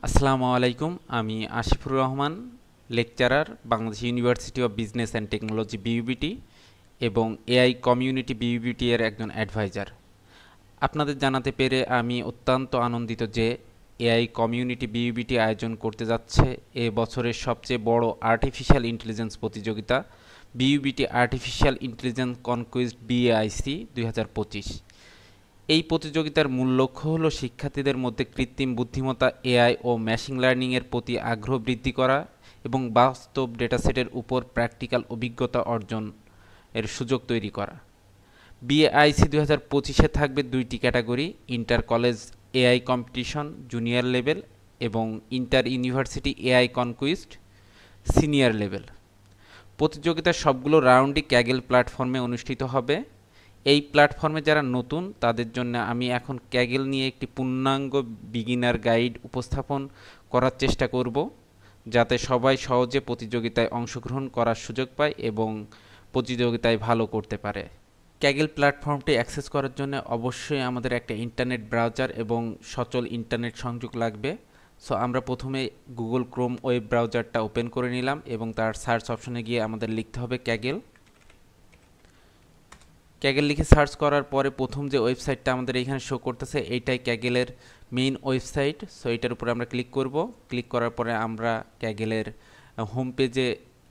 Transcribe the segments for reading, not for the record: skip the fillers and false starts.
আসসালামু আলাইকুম। আমি Asifur Rahman, lecturer, Bangladesh university of business and technology BUBT এবং এআই কমিউনিটি বিইউবিটি এর একজন অ্যাডভাইজার। আপনাদের জানাতে পেরে আমি অত্যন্ত আনন্দিত যে এআই কমিউনিটি বিইউবিটি আয়োজন করতে যাচ্ছে এ বছরের সবচেয়ে বড় আর্টিফিশিয়াল ইন্টেলিজেন্স প্রতিযোগিতা বিইউবিটি আর্টিফিশিয়াল ইন্টেলিজেন্স কনকুইস্ট বিএআইসি 2025। এই প্রতিযোগিতার মূল লক্ষ্য হলো শিক্ষার্থীদের মধ্যে কৃত্রিম বুদ্ধিমত্তা, এআই ও মেশিন লার্নিংয়ের প্রতি আগ্রহ বৃদ্ধি করা এবং বাস্তব ডেটাসেটের উপর প্র্যাকটিক্যাল অভিজ্ঞতা অর্জন এর সুযোগ তৈরি করা। বিএআইসি 2025-এ থাকবে দুইটি category: inter college AI competition junior level এবং inter university AI conquest senior level. প্রতিযোগিতার সবগুলো রাউন্ডই ক্যাগেল প্ল্যাটফর্মে অনুষ্ঠিত হবে। এই প্ল্যাটফর্মে যারা নতুন তাদের জন্য আমি এখন ক্যাগেল নিয়ে একটি পূর্ণাঙ্গ বিগিনার গাইড উপস্থাপন করার চেষ্টা করব, যাতে সবাই সহজে প্রতিযোগিতায় অংশগ্রহণ করার সুযোগ পায় এবং প্রতিযোগিতায় ভালো করতে পারে। ক্যাগেল প্ল্যাটফর্মটি অ্যাক্সেস করার জন্য অবশ্যই আমাদের একটা ইন্টারনেট ব্রাউজার এবং সচল ইন্টারনেট সংযোগ লাগবে। সো আমরা প্রথমে গুগল ক্রোম ওয়েব ব্রাউজারটা ওপেন করে নিলাম এবং তার সার্চ অপশনে গিয়ে আমাদের লিখতে হবে ক্যাগেল। ক্যাগেল লিখে সার্চ করার পরে প্রথম যে ওয়েবসাইটটা আমাদের এইখানে শো করতেছে এইটাই ক্যাগেলের মেইন ওয়েবসাইট। সো এটার উপরে আমরা ক্লিক করব। ক্লিক করার পরে আমরা ক্যাগেলের হোম পেজে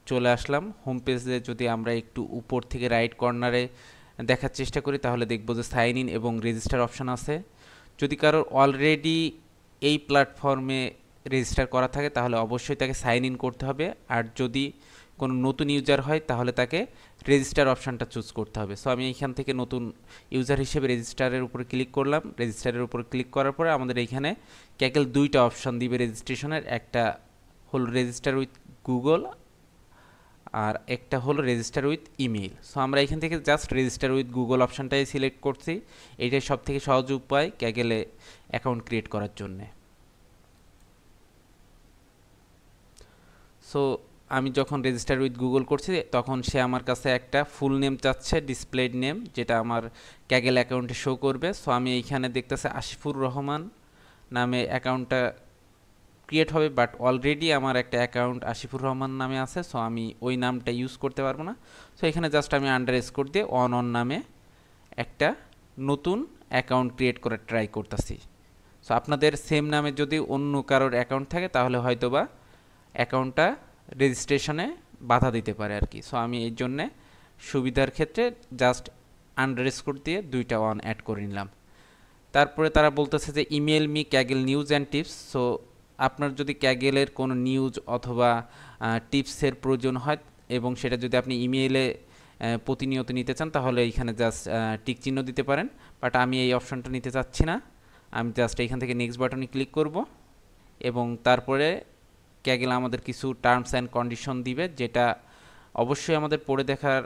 চলে আসলাম। হোম পেজে যদি আমরা একটু উপর থেকে রাইট কর্নারে দেখার চেষ্টা করি তাহলে দেখব যে সাইন ইন এবং রেজিস্টার অপশান আছে। যদি কারোর অলরেডি এই প্ল্যাটফর্মে রেজিস্টার করা থাকে তাহলে অবশ্যই তাকে সাইন ইন করতে হবে, আর যদি কোনো নতুন ইউজার হয় তাহলে তাকে রেজিস্টার অপশানটা চুজ করতে হবে। সো আমি এইখান থেকে নতুন ইউজার হিসেবে রেজিস্টারের উপরে ক্লিক করলাম। রেজিস্টারের উপরে ক্লিক করার পরে আমাদের এইখানে ক্যাগেল দুইটা অপশান দিবে রেজিস্ট্রেশনের, একটা হলো রেজিস্টার উইথ গুগল আর একটা হলো রেজিস্টার উইথ ইমেইল। সো আমরা এখান থেকে জাস্ট রেজিস্টার উইথ গুগল অপশানটাই সিলেক্ট করছি। এইটাই সব থেকে সহজ উপায় ক্যাগেলে অ্যাকাউন্ট ক্রিয়েট করার জন্যে। সো আমি যখন রেজিস্টার উইথ গুগল করছি তখন সে আমার কাছে একটা ফুল নেম চাচ্ছে, ডিসপ্লেড নেম, যেটা আমার ক্যাগেল অ্যাকাউন্টে শো করবে। সো আমি এইখানে দেখতেছি আসিফুর রহমান নামে অ্যাকাউন্টটা ক্রিয়েট হবে, বাট অলরেডি আমার একটা অ্যাকাউন্ট আসিফুর রহমান নামে আছে। সো আমি ওই নামটা ইউজ করতে পারবো না। সো এখানে জাস্ট আমি আন্ডারস্কোর দিয়ে অন নামে একটা নতুন অ্যাকাউন্ট ক্রিয়েট করার ট্রাই করতেছি। সো আপনাদের সেম নামে যদি অন্য কারোর অ্যাকাউন্ট থাকে তাহলে হয়তোবা অ্যাকাউন্টটা রেজিস্ট্রেশনে বাধা দিতে পারে আর কি। সো আমি এই জন্যে সুবিধার ক্ষেত্রে জাস্ট আন্ডারস্কোর দিয়ে দুইটা ওয়ান অ্যাড করে নিলাম। তারপরে তারা বলতেছে যে email me Kegel news and tips. So আপনার যদি ক্যাগেলের কোনো নিউজ অথবা টিপসের প্রয়োজন হয় এবং সেটা যদি আপনি ইমেইলে প্রতিনিয়ত নিতে চান তাহলে এইখানে জাস্ট টিক চিহ্ন দিতে পারেন, বাট আমি এই অপশনটা নিতে চাচ্ছি না। আমি জাস্ট এইখান থেকে নেক্সট বাটনে ক্লিক করব এবং তারপরে ক্যাগেল আমাদের কিছু টার্মস অ্যান্ড কন্ডিশন দিবে, যেটা অবশ্যই আমাদের পড়ে দেখার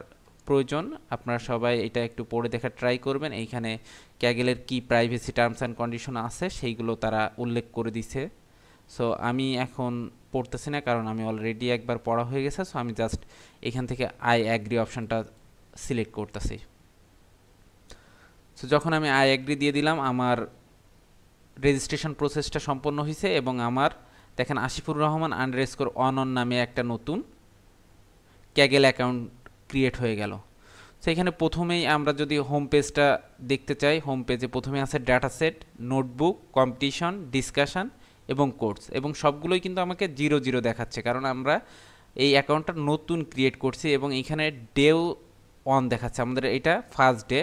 প্রয়োজন। আপনারা সবাই এটা একটু পড়ে দেখার ট্রাই করবেন। এইখানে ক্যাগেলের কি প্রাইভেসি টার্মস অ্যান্ড কন্ডিশন আছে সেইগুলো তারা উল্লেখ করে দিছে। সো আমি এখন পড়তেছি না কারণ আমি অলরেডি একবার পড়া হয়ে গেছে। সো আমি জাস্ট এখান থেকে আই অ্যাগ্রি অপশানটা সিলেক্ট করতেছি। সো যখন আমি আই অ্যাগ্রি দিয়ে দিলাম আমার রেজিস্ট্রেশন প্রসেসটা সম্পন্ন হয়েছে এবং আমার দেখেন আসিফুর রহমান আন্ডারস্কোর অন নামে একটা নতুন ক্যাগেল অ্যাকাউন্ট ক্রিয়েট হয়ে গেল। সো এখানে প্রথমেই আমরা যদি হোম পেজটা দেখতে চাই, হোম পেজে প্রথমে আছে data set, notebook, competition, discussion এবং কোর্স, এবং সবগুলোই কিন্তু আমাকে 0 0 দেখাচ্ছে কারণ আমরা এই অ্যাকাউন্টটা নতুন ক্রিয়েট করছি এবং এইখানে ডেও অন দেখাচ্ছে, আমাদের এটা ফার্স্ট ডে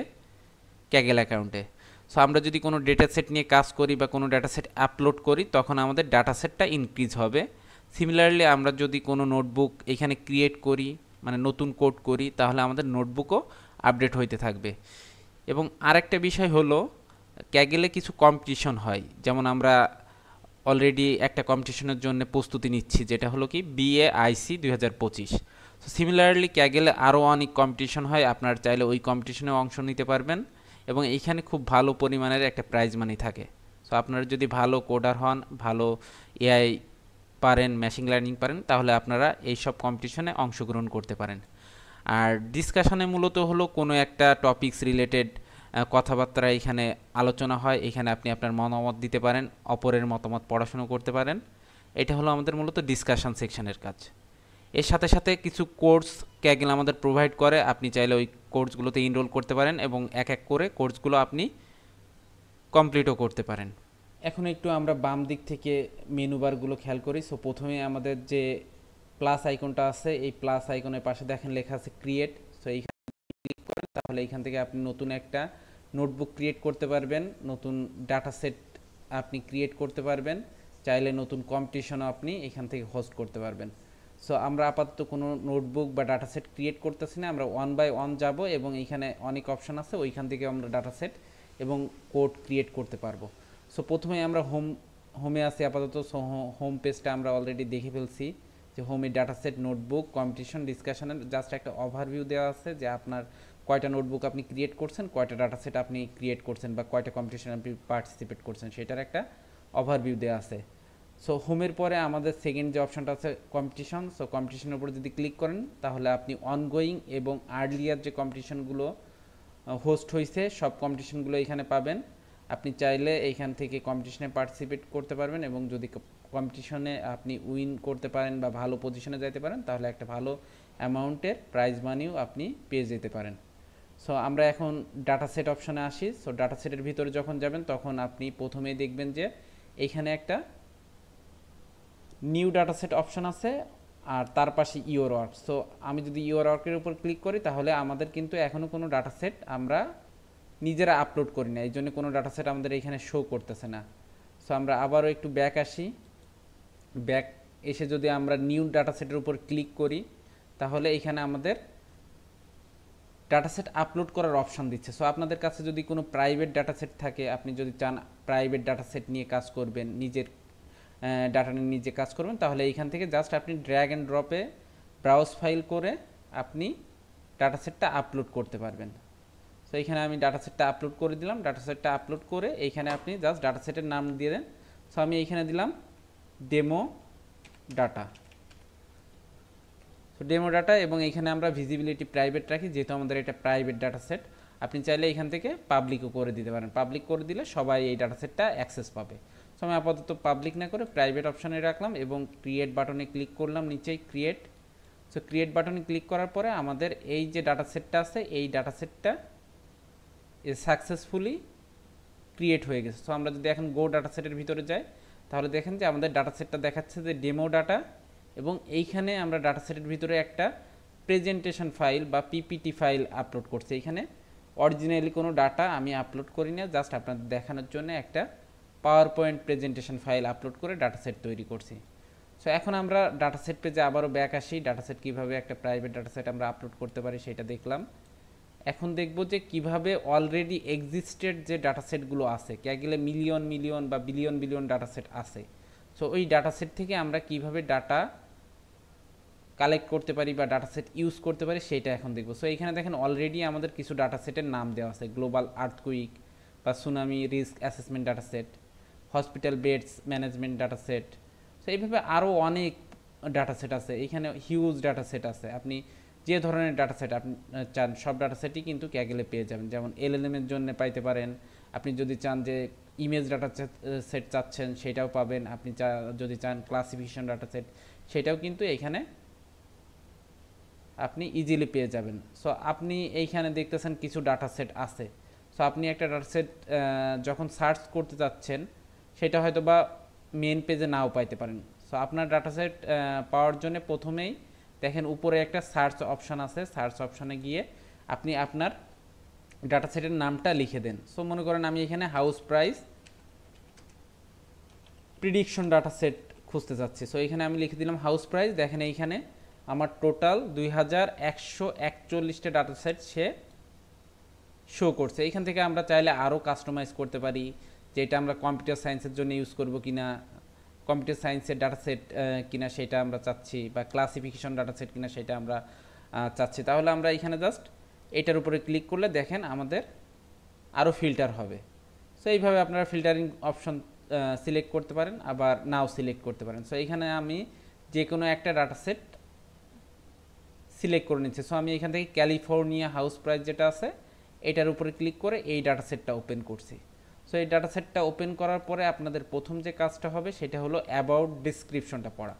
ক্যাগেল অ্যাকাউন্টে। সো আমরা যদি কোনো ডেটা সেট নিয়ে কাজ করি বা কোনো ডেটা সেট আপলোড করি তখন আমাদের ডাটা সেটটা ইনক্রিজ হবে। সিমিলারলি আমরা যদি কোনো নোটবুক এখানে ক্রিয়েট করি মানে নতুন কোড করি তাহলে আমাদের নোটবুকও আপডেট হইতে থাকবে। এবং আরেকটা বিষয় হলো ক্যাগেলে কিছু কম্পিটিশন হয়, যেমন আমরা অলরেডি একটা কম্পিটিশনের জন্য প্রস্তুতি নিচ্ছি যেটা হলো কি বিএআইসি 2025। সো সিমিলারলি ক্যাগেলে আরও অনেক কম্পিটিশন হয়, আপনারা চাইলে ওই কম্পিটিশনেও অংশ নিতে পারবেন এবং এইখানে খুব ভালো পরিমাণের একটা প্রাইজ মানি থাকে। সো আপনারা যদি ভালো কোডার হন, ভালো এআই পারেন, মেশিন লার্নিং পারেন, তাহলে আপনারা এই সব কম্পিটিশনে অংশগ্রহণ করতে পারেন। আর ডিসকাশনে মূলত হলো কোনো একটা টপিকস রিলেটেড কথাবার্তা এখানে আলোচনা হয়, এখানে আপনি আপনার মতামত দিতে পারেন, অপরের মতামত পড়াশুনো করতে পারেন। এটা হলো আমাদের মূলত ডিসকাশন সেকশনের কাজ। এর সাথে সাথে কিছু কোর্স ক্যাগেল আমাদের প্রোভাইড করে, আপনি চাইলে ওই কোর্সগুলোতে এনরোল করতে পারেন এবং এক এক করে কোর্সগুলো আপনি কমপ্লিটও করতে পারেন। এখন একটু আমরা বাম দিক থেকে মেনু বারগুলো খেয়াল করি। সো প্রথমে আমাদের যে প্লাস আইকনটা আছে, এই প্লাস আইকনের পাশে দেখেন লেখা আছে ক্রিয়েট। সো এইখানে ক্লিক করেন, তাহলে এইখান থেকে আপনি নতুন একটা নোটবুক ক্রিয়েট করতে পারবেন, নতুন ডাটা সেট আপনি ক্রিয়েট করতে পারবেন, চাইলে নতুন কম্পিটিশনও আপনি এখান থেকে হোস্ট করতে পারবেন। সো আমরা আপাতত কোনো নোটবুক বা ডাটা সেট ক্রিয়েট করতেছি না, আমরা ওয়ান বাই ওয়ান যাব এবং এইখানে অনেক অপশন আছে, ওইখান থেকে আমরা ডাটা সেট এবং কোড ক্রিয়েট করতে পারবো। সো প্রথমে আমরা হোমে আছি আপাতত। সো হোম পেজটা আমরা অলরেডি দেখে ফেলছি যে হোমে ডাটা সেট, নোটবুক, কম্পিটিশন, ডিসকাশনের জাস্ট একটা ওভারভিউ দেওয়া আছে যে আপনার কয়টা নোটবুক আপনি ক্রিয়েট করছেন, কয়টা ডাটা সেট আপনি ক্রিয়েট করছেন বা কয়টা কম্পিটিশন আপনি পার্টিসিপেট করছেন, সেটার একটা ওভারভিউ দেওয়া আছে। সো হোমের পরে আমাদের সেকেন্ড যে অপশনটা আছে কম্পিটিশন। সো কম্পিটিশনের উপরে যদি ক্লিক করেন তাহলে আপনি অনগোয়িং এবং আর্লিয়ার যে কম্পিটিশনগুলো হোস্ট হয়েছে সব কম্পিটিশনগুলো এখানে পাবেন। আপনি চাইলে এইখান থেকে কম্পিটিশনে পার্টিসিপেট করতে পারবেন এবং যদি কম্পিটিশনে আপনি উইন করতে পারেন বা ভালো পজিশনে যাইতে পারেন তাহলে একটা ভালো অ্যামাউন্টের প্রাইজ মানিও আপনি পেয়ে যেতে পারেন। সো আমরা এখন ডাটা সেট অপশনে আসি। সো ডাটা সেটের ভিতরে যখন যাবেন তখন আপনি প্রথমেই দেখবেন যে এইখানে একটা নিউ ডাটা সেট অপশন আছে আর তার পাশে ইওর ওয়ার্ক। সো আমি যদি ইওর ওয়ার্কের উপর ক্লিক করি তাহলে আমাদের কিন্তু এখনও কোনো ডাটা সেট আমরা নিজেরা আপলোড করি না, এই জন্য কোনো ডাটা সেট আমাদের এখানে শো করতেছে না। সো আমরা আবারও একটু ব্যাক আসি। ব্যাক এসে যদি আমরা নিউ ডাটা সেটের উপর ক্লিক করি তাহলে এখানে আমাদের ডাটা সেট আপলোড করার অপশান দিচ্ছে। সো আপনাদের কাছে যদি কোনো প্রাইভেট ডাটা সেট থাকে, আপনি যদি চান প্রাইভেট ডাটা সেট নিয়ে কাজ করবেন, নিজের ডাটা নিয়ে নিজে কাজ করবেন, তাহলে এইখান থেকে জাস্ট আপনি ড্র্যাগ অ্যান্ড ড্রপে ব্রাউজ ফাইল করে আপনি ডাটা সেটটা আপলোড করতে পারবেন। সো এইখানে আমি ডাটা সেটটা আপলোড করে দিলাম। ডাটা সেটটা আপলোড করে এইখানে আপনি জাস্ট ডাটা সেটের নাম দিয়ে দেন। সো আমি এইখানে দিলাম demo data. So demo data এবং এইখানে আমরা ভিজিবিলিটি প্রাইভেট রাখি, যেহেতু আমাদের এটা প্রাইভেট ডাটা সেট। আপনি চাইলে এখান থেকে পাবলিকও করে দিতে পারেন, পাবলিক করে দিলে সবাই এই ডাটা সেটটা অ্যাক্সেস পাবে। সো আমি আপাতত পাবলিক না করে প্রাইভেট অপশানে রাখলাম এবং ক্রিয়েট বাটনে ক্লিক করলাম, নিচেই ক্রিয়েট। সো ক্রিয়েট বাটনে ক্লিক করার পরে আমাদের এই যে ডাটা সেটটা আছে এই ডাটা সেটটা সাকসেসফুলি ক্রিয়েট হয়ে গেছে। সো আমরা যদি এখন গো ডাটা সেটের ভিতরে যাই তাহলে দেখেন যে আমাদের ডাটা সেটটা দেখাচ্ছে যে ডেমো ডাটা এবং এইখানে আমরা ডাটা সেটের ভিতরে একটা প্রেজেন্টেশন ফাইল বা পিপিটি ফাইল আপলোড করছি। এইখানে অরিজিনালি কোনো ডাটা আমি আপলোড করি না, জাস্ট আপনাদের দেখানোর জন্য একটা power point presentation file upload করে ডাটা সেট তৈরি করছি। সো এখন আমরা ডাটা সেট পেজে আবারও ব্যাক আসি। ডাটা সেট কীভাবে একটা প্রাইভেট ডাটা সেট আমরা আপলোড করতে পারি সেটা দেখলাম। এখন দেখব যে কিভাবে অলরেডি এক্সিস্টেড যে ডাটা সেটগুলো আছে, ক্যাগেলে মিলিয়ন মিলিয়ন বা বিলিয়ন বিলিয়ন ডাটা সেট আছে। সো ওই ডাটা সেট থেকে আমরা কিভাবে ডাটা কালেক্ট করতে পারি বা ডাটা সেট ইউজ করতে পারি সেটা এখন দেখব। সো এখানে দেখেন অলরেডি আমাদের কিছু ডাটা সেটের নাম দেওয়া আছে, গ্লোবাল আর্থকুইক বা tsunami risk assessment data set, hospital beds management data set. So এইভাবে আরও অনেক ডাটা সেট আছে, এখানে হিউজ ডাটা সেট আছে। আপনি যে ধরনের ডাটা সেট আপনি চান সব ডাটা সেটই কিন্তু ক্যাগেলে পেয়ে যাবেন। যেমন এলএলএম এর জন্য পাইতে পারেন, আপনি যদি চান যে ইমেজ ডাটা সেট চাচ্ছেন সেটাও পাবেন, আপনি যদি চান ক্লাসিফিকেশন ডাটা সেট সেটাও কিন্তু এখানে আপনি ইজিলি পেয়ে যাবেন। সো আপনি এইখানে দেখতেছেন কিছু ডাটা সেট আছে। সো আপনি একটা ডাটা সেট যখন সার্চ করতে চাচ্ছেন সেটা হয়তো বা মেন পেজে নাও পাইতে পারেন। সো আপনার ডাটা সেট পাওয়ার জন্য প্রথমেই দেখেন উপরে একটা সার্চ অপশান আছে, সার্চ অপশানে গিয়ে আপনি আপনার ডাটা সেটের নামটা লিখে দেন। সো মনে করেন আমি এখানে house price prediction data set খুঁজতে চাচ্ছি। সো এখানে আমি লিখে দিলাম হাউস প্রাইস। দেখেন এইখানে আমার টোটাল 2141টা ডাটা সেট সে শো করছে। এখান থেকে আমরা চাইলে আরও কাস্টমাইজ করতে পারি, যেটা আমরা কম্পিউটার সায়েন্সের জন্য ইউজ করব কিনা, কম্পিউটার সায়েন্সের ডাটা সেট কিনা সেটা আমরা চাচ্ছি, বা ক্লাসিফিকেশন ডাটা সেট কিনা সেটা আমরা চাচ্ছি। তাহলে আমরা এখানে জাস্ট এটার উপরে ক্লিক করলে দেখেন আমাদের আরও ফিল্টার হবে। সো এইভাবে আপনারা ফিল্টারিং অপশন সিলেক্ট করতে পারেন, আবার নাও সিলেক্ট করতে পারেন। সো এখানে আমি যে কোনো একটা ডাটা সেট সিলেক্ট করে নিচ্ছি। সো আমি এখান থেকে ক্যালিফোর্নিয়া হাউস প্রাইস যেটা আছে এটার উপরে ক্লিক করে এই ডাটা সেটটা ওপেন করছি। সো এই ডাটা সেটটা ওপেন করার পরে আপনাদের প্রথম যে কাজটা হবে সেটা হলো অ্যাবাউট ডিসক্রিপশনটা পড়া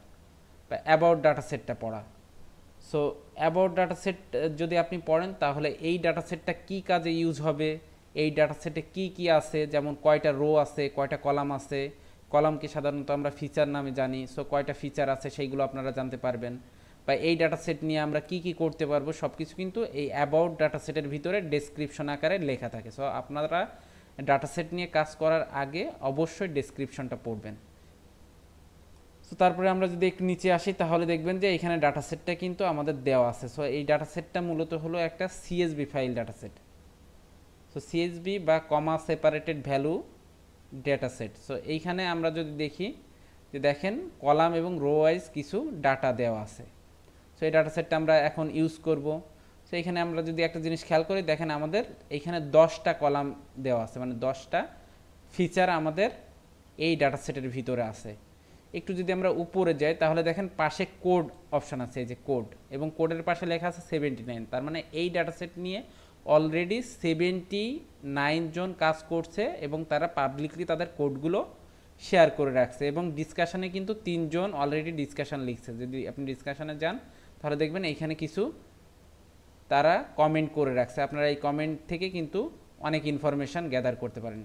বা অ্যাবাউট ডাটা সেটটা পড়া। সো অ্যাবাউট ডাটা সেট যদি আপনি পড়েন তাহলে এই ডাটা সেটটা কী কাজে ইউজ হবে, এই ডাটা সেটে কী কী আছে, যেমন কয়টা রো আছে, কয়টা কলাম আছে, কলামকে সাধারণত আমরা ফিচার নামে জানি, সো কয়টা ফিচার আছে সেইগুলো আপনারা জানতে পারবেন, বা এই ডাটা সেট নিয়ে আমরা কী কী করতে পারবো সব কিছু কিন্তু এই অ্যাবাউট ডাটা সেটের ভিতরে ডেসক্রিপশন আকারে লেখা থাকে। সো আপনারা ডাটা সেট নিয়ে কাজ করার আগে অবশ্যই ডেসক্রিপশনটা পড়বেন। সো তারপরে আমরা যদি একটু নিচে আসি তাহলে দেখবেন যে এখানে ডাটা সেটটা কিন্তু আমাদের দেওয়া আছে। সো এই ডাটা সেটটা মূলত হলো একটা CSV file data set. So CSV বা comma separated value data set. So এইখানে আমরা যদি দেখি যে দেখেন কলাম এবং রো ওয়াইজ কিছু ডাটা দেওয়া আছে। সো এই ডাটা সেটটা আমরা এখন ইউজ করব। সো এখানে আমরা যদি একটা জিনিস খেয়াল করি, দেখেন আমাদের এইখানে 10টা কলাম দেওয়া আছে, মানে 10টা ফিচার আমাদের এই ডাটা সেটের ভিতরে আছে। একটু যদি আমরা উপরে যাই তাহলে দেখেন পাশে কোড অপশান আছে, এই যে কোড, এবং কোডের পাশে লেখা আছে 79। তার মানে এই ডাটা সেট নিয়ে অলরেডি 79 জন কাজ করছে এবং তারা পাবলিকলি তাদের কোডগুলো শেয়ার করে রাখছে, এবং ডিসকাশনে কিন্তু 3 জন অলরেডি ডিসকাশন লিখছে। যদি আপনি ডিসকাশনে যান তাহলে দেখবেন এইখানে কিছু তারা কমেন্ট করে রাখছে। আপনারা এই কমেন্ট থেকে কিন্তু অনেক ইনফরমেশান গ্যাদার করতে পারেন।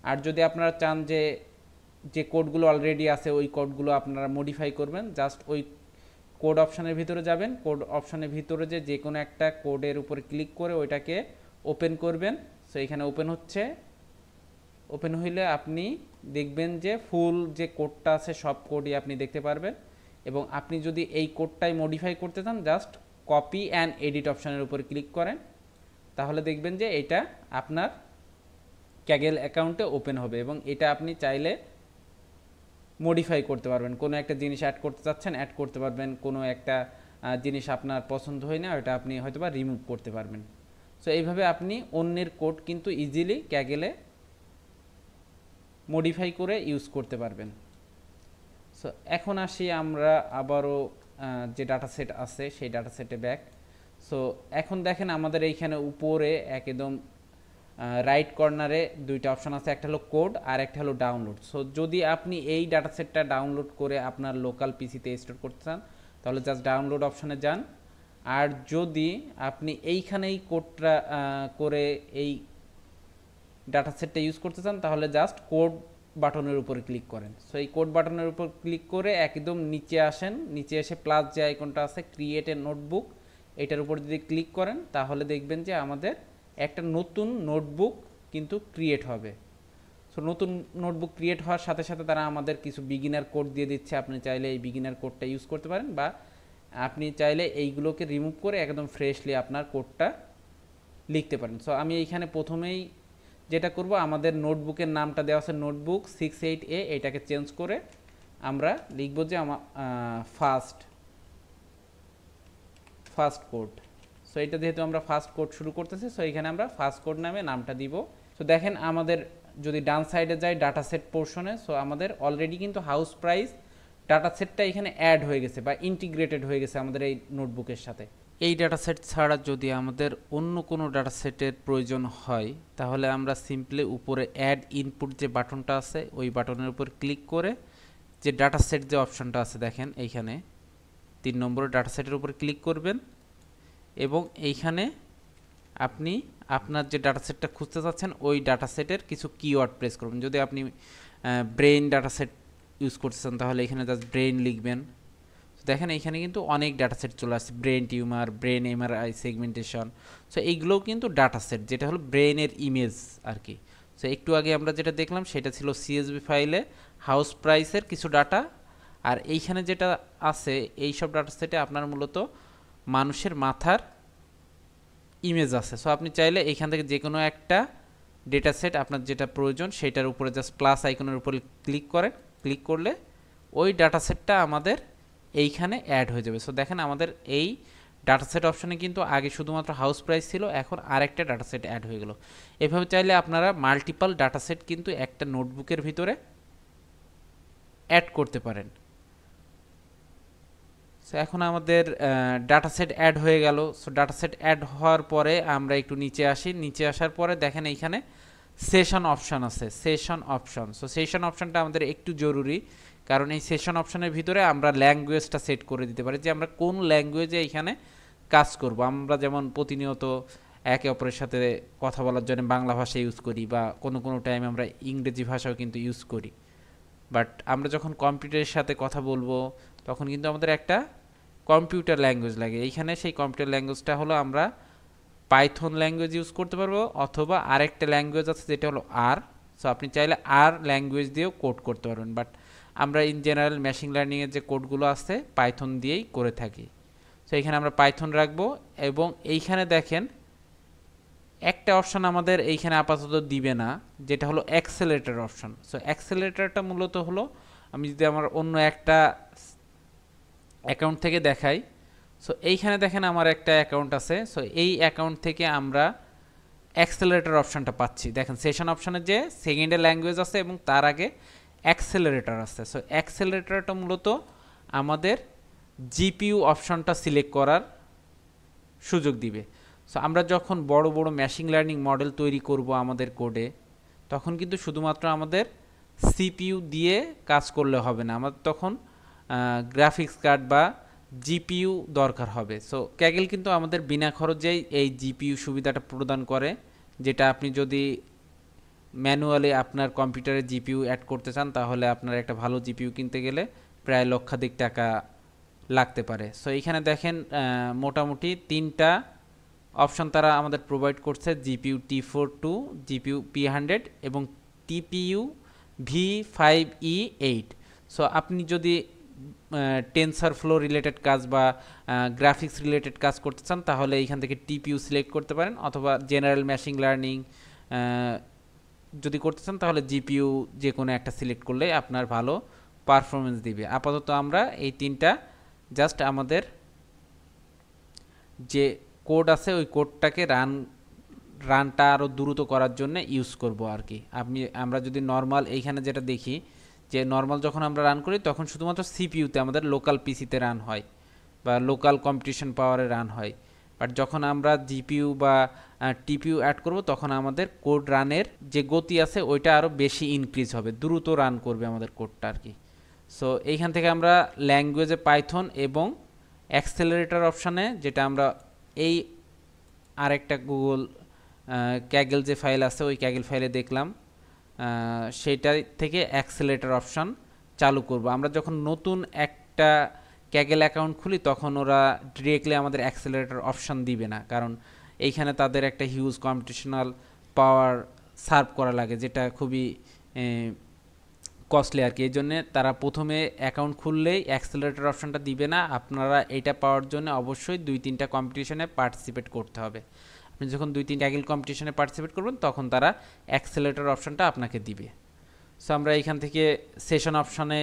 আর যদি আপনারা চান যে যে কোডগুলো অলরেডি আছে ওই কোডগুলো আপনারা মডিফাই করবেন, জাস্ট ওই কোড অপশানের ভিতরে যাবেন, কোড অপশানের ভিতরে যে কোনো একটা কোডের উপরে ক্লিক করে ওইটাকে ওপেন করবেন। সো এখানে ওপেন হচ্ছে, ওপেন হইলে আপনি দেখবেন যে ফুল যে কোডটা আছে সব কোডই আপনি দেখতে পারবেন। এবং আপনি যদি এই কোডটাই মডিফাই করতে চান জাস্ট কপি অ্যান্ড এডিট অপশানের উপরে ক্লিক করেন, তাহলে দেখবেন যে এটা আপনার ক্যাগেল অ্যাকাউন্টে ওপেন হবে এবং এটা আপনি চাইলে মডিফাই করতে পারবেন। কোনো একটা জিনিস অ্যাড করতে চাচ্ছেন অ্যাড করতে পারবেন, কোনো একটা জিনিস আপনার পছন্দ হয় না ওটা আপনি হয়তোবা রিমুভ করতে পারবেন। সো এইভাবে আপনি অন্যের কোড কিন্তু ইজিলি ক্যাগেলে মডিফাই করে ইউজ করতে পারবেন। সো এখন আসি আমরা আবারও যে ডাটা সেট আছে সেই ডাটা সেটে ব্যাক। সো এখন দেখেন আমাদের এইখানে উপরে একদম রাইট কর্নারে দুইটা অপশান আছে, একটা হলো কোড আর একটা হলো ডাউনলোড। সো যদি আপনি এই ডাটা সেটটা ডাউনলোড করে আপনার লোকাল পিসিতে স্টোর করতে চান তাহলে জাস্ট ডাউনলোড অপশানে যান। আর যদি আপনি এইখানেই কোডটা করে এই ডাটা সেটটা ইউজ করতে চান তাহলে জাস্ট কোড বাটনের উপরে ক্লিক করেন। সো এই কোড বাটনের উপর ক্লিক করে একদম নিচে আসেন, নিচে এসে প্লাস যে আইকনটা আছে ক্রিয়েট এ নোটবুক, এটার উপর যদি ক্লিক করেন তাহলে দেখবেন যে আমাদের একটা নতুন নোটবুক কিন্তু ক্রিয়েট হবে। সো নতুন নোটবুক ক্রিয়েট হওয়ার সাথে সাথে তারা আমাদের কিছু বিগিনার কোড দিয়ে দিচ্ছে, আপনি চাইলে এই বিগিনার কোডটা ইউজ করতে পারেন বা আপনি চাইলে এইগুলোকে রিমুভ করে একদম ফ্রেশলি আপনার কোডটা লিখতে পারেন। সো আমি এইখানে প্রথমেই যেটা করব, আমাদের নোটবুকের নামটা দেওয়া আছে নোটবুক 68A, এটাকে চেঞ্জ করে আমরা লিখব যে আমার ফার্স্ট কোড। সো এটা যেহেতু আমরা ফার্স্ট কোড শুরু করতেছি সো এখানে আমরা ফার্স্ট কোড নামে নামটা দিব। সো দেখেন আমাদের যদি ডান সাইডে যাই ডাটা সেট পোর্শনে, সো আমাদের অলরেডি কিন্তু হাউস প্রাইস ডাটা সেটটা এখানে অ্যাড হয়ে গেছে বা ইন্টিগ্রেটেড হয়ে গেছে আমাদের এই নোটবুকের সাথে। এই ডাটা সেট ছাড়া যদি আমাদের অন্য কোনো ডাটা সেটের প্রয়োজন হয় তাহলে আমরা সিম্পলি উপরে অ্যাড ইনপুট যে বাটনটা আছে ওই বাটনের উপর ক্লিক করে যে ডাটা সেট যে অপশনটা আছে দেখেন এইখানে 3 নম্বরের ডাটা সেটের উপর ক্লিক করবেন এবং এইখানে আপনি আপনার যে ডাটা সেটটা খুঁজতে চাচ্ছেন ওই ডাটা সেটের কিছু কিওয়ার্ড প্রেস করবেন। যদি আপনি ব্রেইন ডাটা সেট ইউজ করতেছেন তাহলে এখানে জাস্ট ব্রেইন লিখবেন। দেখেন এইখানে কিন্তু অনেক ডাটা সেট চলে আসছে, brain tumour, brain MRI segmentation. So এইগুলোও কিন্তু ডাটা সেট, যেটা হলো ব্রেনের ইমেজ আর কি। সো একটু আগে আমরা যেটা দেখলাম সেটা ছিল সিএসভি ফাইলে হাউস প্রাইসের কিছু ডাটা, আর এইখানে যেটা আছে এইসব ডাটা সেটে আপনার মূলত মানুষের মাথার ইমেজ আছে। সো আপনি চাইলে এইখান থেকে যে কোনো একটা ডেটা সেট আপনার যেটা প্রয়োজন সেটার উপরে জাস্ট প্লাস আইকনের উপরে ক্লিক করেন, ক্লিক করলে ওই ডাটা সেটটা আমাদের এইখানে অ্যাড হয়ে যাবে। সো দেখেন আমাদের এই ডাটা সেট অপশনে কিন্তু আগে শুধুমাত্র হাউস প্রাইস ছিল, এখন আরেকটা ডাটা সেট অ্যাড হয়ে গেল। এভাবে চাইলে আপনারা মাল্টিপল ডাটা সেট কিন্তু একটা নোটবুকের ভিতরে অ্যাড করতে পারেন। সো সো এখন আমাদের ডাটা সেট অ্যাড হয়ে গেল। সো ডাটা সেট অ্যাড হওয়ার পরে আমরা একটু নিচে আসি, নিচে আসার পরে দেখেন এইখানে সেশন অপশন আছে, সেশন অপশন। সো সেশন অপশনটা আমাদের একটু জরুরি, কারণ এই সেশন অপশনের ভিতরে আমরা ল্যাঙ্গুয়েজটা সেট করে দিতে পারি যে আমরা কোন ল্যাঙ্গুয়েজে এইখানে কাজ করব। আমরা যেমন প্রতিনিয়ত একে অপরের সাথে কথা বলার জন্য বাংলা ভাষা ইউজ করি, বা কোনো কোনো টাইম আমরা ইংরেজি ভাষাও কিন্তু ইউজ করি। বাট আমরা যখন কম্পিউটারের সাথে কথা বলবো তখন কিন্তু আমাদের একটা কম্পিউটার ল্যাঙ্গুয়েজ লাগে। এইখানে সেই কম্পিউটার ল্যাঙ্গুয়েজটা হলো আমরা পাইথন ল্যাঙ্গুয়েজ ইউজ করতে পারবো, অথবা আরেকটা ল্যাঙ্গুয়েজ আছে যেটা হলো আর। সো আপনি চাইলে আর ল্যাঙ্গুয়েজ দিয়েও কোড করতে পারবেন, বাট আমরা ইন জেনারেল মেশিন লার্নিংয়ের যে কোডগুলো আছে পাইথন দিয়েই করে থাকি। সো এইখানে আমরা পাইথন রাখবো, এবং এইখানে দেখেন একটা অপশন আমাদের এইখানে আপাতত দিবে না, যেটা হলো অ্যাক্সেলারেটর অপশন। সো অ্যাক্সেলারেটরটা মূলত হলো, আমি যদি আমার অন্য একটা অ্যাকাউন্ট থেকে দেখাই, সো এইখানে দেখেন আমার একটা অ্যাকাউন্ট আছে। সো এই অ্যাকাউন্ট থেকে আমরা অ্যাক্সেলারেটর অপশনটা পাচ্ছি। দেখেন সেশন অপশনে যে সেকেন্ডে ল্যাঙ্গুয়েজ আছে এবং তার আগে অ্যাক্সেলারেটর আছে। সো অ্যাক্সেলারেটরটা মূলত আমাদের জিপিইউ অপশনটা সিলেক্ট করার সুযোগ দিবে। সো আমরা যখন বড় বড় মেশিন লার্নিং মডেল তৈরি করব আমাদের কোডে, তখন কিন্তু শুধুমাত্র আমাদের সিপিইউ দিয়ে কাজ করলে হবে না, আমাদের তখন গ্রাফিক্স কার্ড বা জিপিইউ দরকার হবে। সো ক্যাগেল কিন্তু আমাদের বিনা খরচেই এই জিপিইউ সুবিধাটা প্রদান করে, যেটা আপনি যদি ম্যানুয়ালি আপনার কম্পিউটারে জিপিইউ অ্যাড করতে চান তাহলে আপনার একটা ভালো জিপিইউ কিনতে গেলে প্রায় লক্ষাধিক টাকা লাগতে পারে। সো এইখানে দেখেন মোটামুটি 3টা অপশন তারা আমাদের প্রোভাইড করছে, জিপিইউ T42, জিপিইউ P100 এবং টিপিইউ V5E8। সো আপনি যদি টেনসার ফ্লো রিলেটেড কাজ বা গ্রাফিক্স রিলেটেড কাজ করতে চান তাহলে এইখান থেকে টিপিইউ সিলেক্ট করতে পারেন, অথবা জেনারেল মেশিন লার্নিং যদি করতে চান তাহলে জিপিইউ যে কোনো একটা সিলেক্ট করলে আপনার ভালো পারফরমেন্স দিবে। আপাতত আমরা এই 3টা জাস্ট আমাদের যে কোড আছে ওই কোডটাকে রানটা আরও দ্রুত করার জন্য ইউজ করব আর কি। আমরা যদি নর্মাল এইখানে যেটা দেখি যে নর্মাল যখন আমরা রান করি তখন শুধুমাত্র সিপিইউতে আমাদের লোকাল পিসিতে রান হয় বা লোকাল কম্পিটিশন পাওয়ারে রান হয়, বাট যখন আমরা জিপিইউ বা টিপিইউ অ্যাড করব তখন আমাদের কোড রানের যে গতি আছে ওইটা আরও বেশি ইনক্রিজ হবে, দ্রুত রান করবে আমাদের কোডটা আর কি। সো এইখান থেকে আমরা ল্যাঙ্গুয়েজে পাইথন এবং অ্যাক্সেলারেটর অপশানে, যেটা আমরা এই আরেকটা গুগল ক্যাগেল যে ফাইল আছে ওই ক্যাগেল ফাইলে দেখলাম, সেইটা থেকে অ্যাক্সেলারেটর অপশন চালু করব। আমরা যখন নতুন একটা ক্যাগেল অ্যাকাউন্ট খুলি তখন ওরা ডিরেক্টলি আমাদের অ্যাক্সেলারেটর অপশন দিবে না, কারণ এইখানে তাদের একটা হিউজ কম্পিটিশনাল পাওয়ার সার্ভ করা লাগে, যেটা খুবই কস্টলি আর কি। এই জন্যে তারা প্রথমে অ্যাকাউন্ট খুললেই অ্যাক্সেলারেটর অপশনটা দিবে না। আপনারা এটা পাওয়ার জন্য অবশ্যই 2-3টা কম্পিটিশনে পার্টিসিপেট করতে হবে। আপনি যখন 2-3টা ক্যাগেল কম্পিটিশনে পার্টিসিপেট করবেন তখন তারা অ্যাক্সেলারেটর অপশনটা আপনাকে দিবে। সো আমরা এইখান থেকে সেশন অপশনে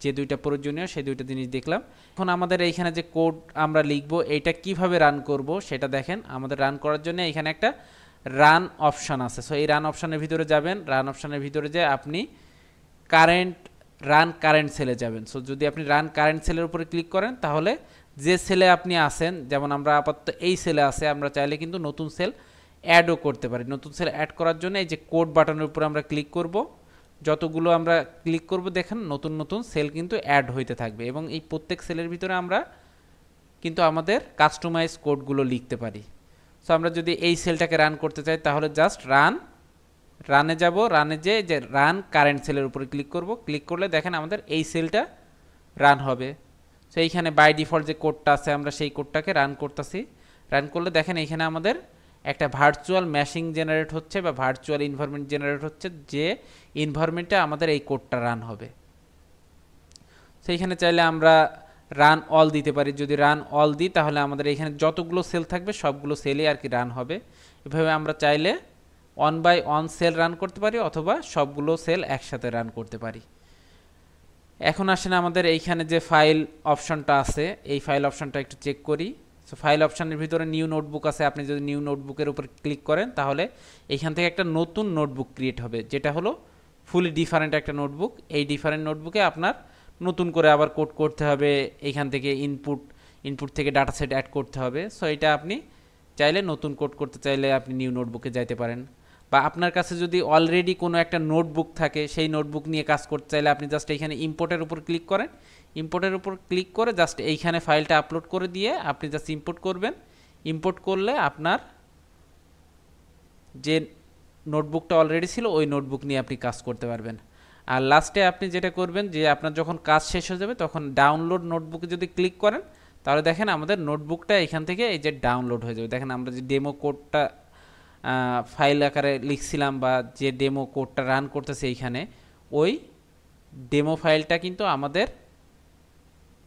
যে 2টা প্রয়োজনীয় সেই 2টা জিনিস দেখলাম। এখন আমাদের এইখানে যে কোড আমরা লিখব এইটা কিভাবে রান করব সেটা দেখেন। আমাদের রান করার জন্য এইখানে একটা রান অপশন আছে। সো এই রান অপশনের ভিতরে যাবেন, রান অপশনের ভিতরে যে আপনি কারেন্ট সেলে যাবেন। সো যদি আপনি রান কারেন্ট সেলের উপরে ক্লিক করেন তাহলে যে সেলে আপনি আসেন, যেমন আমরা আপাতত এই সেলে আছে, আমরা চাইলে কিন্তু নতুন সেল অ্যাডও করতে পারি। নতুন সেল অ্যাড করার জন্য এই যে কোড বাটনের উপর আমরা ক্লিক করব, যতগুলো আমরা ক্লিক করব দেখেন নতুন নতুন সেল কিন্তু অ্যাড হইতে থাকবে, এবং এই প্রত্যেক সেলের ভিতরে আমরা কিন্তু আমাদের কাস্টমাইজ কোডগুলো লিখতে পারি। সো আমরা যদি এই সেলটাকে রান করতে চাই তাহলে জাস্ট রানে যাব, রানে যে রান কারেন্ট সেলের উপরে ক্লিক করব, ক্লিক করলে দেখেন আমাদের এই সেলটা রান হবে। সো এইখানে বাই ডিফল্ট যে কোডটা আছে আমরা সেই কোডটাকে রান করতেছি। রান করলে দেখেন এইখানে আমাদের একটা ভার্চুয়াল মেশিন জেনারেট হচ্ছে বা ভার্চুয়াল এনভায়রনমেন্ট জেনারেট হচ্ছে, যে এনভায়রনমেন্টে আমাদের এই কোডটা রান হবে। সো এইখানে চাইলে আমরা রান অল দিতে পারি। যদি রান অল দিই তাহলে আমাদের এখানে যতগুলো সেল থাকবে সবগুলো সেলই আর কি রান হবে। এভাবে আমরা চাইলে 1/1 সেল রান করতে পারি অথবা সবগুলো সেল একসাথে রান করতে পারি। এখন আসেন আমাদের এইখানে যে ফাইল অপশনটা আছে এই ফাইল অপশনটা একটু চেক করি। সো ফাইল অপশনের ভিতরে নিউ নোটবুক আছে, আপনি যদি নিউ নোটবুকের উপর ক্লিক করেন তাহলে এইখান থেকে একটা নতুন নোটবুক ক্রিয়েট হবে, যেটা হলো ফুলি ডিফারেন্ট একটা নোটবুক। এই ডিফারেন্ট নোটবুকে আপনার নতুন করে আবার কোড করতে হবে, এইখান থেকে ইনপুট থেকে ডাটা সেট অ্যাড করতে হবে। সো এটা আপনি চাইলে নতুন কোড করতে চাইলে আপনি নিউ নোটবুকে যাইতে পারেন, বা আপনার কাছে যদি অলরেডি কোনো একটা নোটবুক থাকে সেই নোটবুক নিয়ে কাজ করতে চাইলে আপনি জাস্ট এইখানে ইম্পোর্টের উপর ক্লিক করেন, ইম্পোর্টের উপর ক্লিক করে জাস্ট এইখানে ফাইলটা আপলোড করে দিয়ে আপনি জাস্ট ইম্পোর্ট করবেন। ইম্পোর্ট করলে আপনার যে নোটবুকটা অলরেডি ছিল ওই নোটবুক নিয়ে আপনি কাজ করতে পারবেন। আর লাস্টে আপনি যেটা করবেন যে আপনার যখন কাজ শেষ হয়ে যাবে তখন ডাউনলোড নোটবুকে যদি ক্লিক করেন তাহলে দেখেন আমাদের নোটবুকটা এখান থেকে এই যে ডাউনলোড হয়ে যাবে। দেখেন আমরা যে ডেমো কোডটা ফাইল আকারে লিখছিলাম বা যে ডেমো কোডটা রান করতেছে এইখানে, ওই ডেমো ফাইলটা কিন্তু আমাদের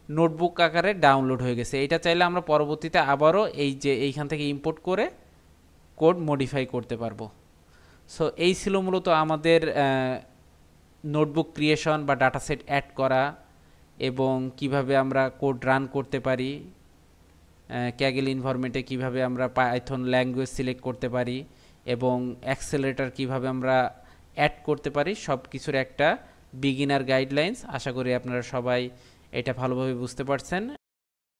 নোটবুক আকারে ডাউনলোড হয়ে গেছে। এটা চাইলে আমরা পরবর্তীতে আবারও এই যে এইখান থেকে ইম্পোর্ট করে কোড মডিফাই করতে পারবো। সো এই ছিল মূলত আমাদের নোটবুক ক্রিয়েশন বা ডাটা সেট অ্যাড করা এবং কিভাবে আমরা কোড রান করতে পারি, ক্যাগেল এনভায়রনমেন্টে কিভাবে আমরা পাইথন ল্যাঙ্গুয়েজ সিলেক্ট করতে পারি এবং অ্যাক্সেলারেটর কিভাবে আমরা অ্যাড করতে পারি, সব কিছুর একটা বিগিনার গাইডলাইন্স। আশা করি আপনারা সবাই এটা ভালোভাবে বুঝতে পারছেন।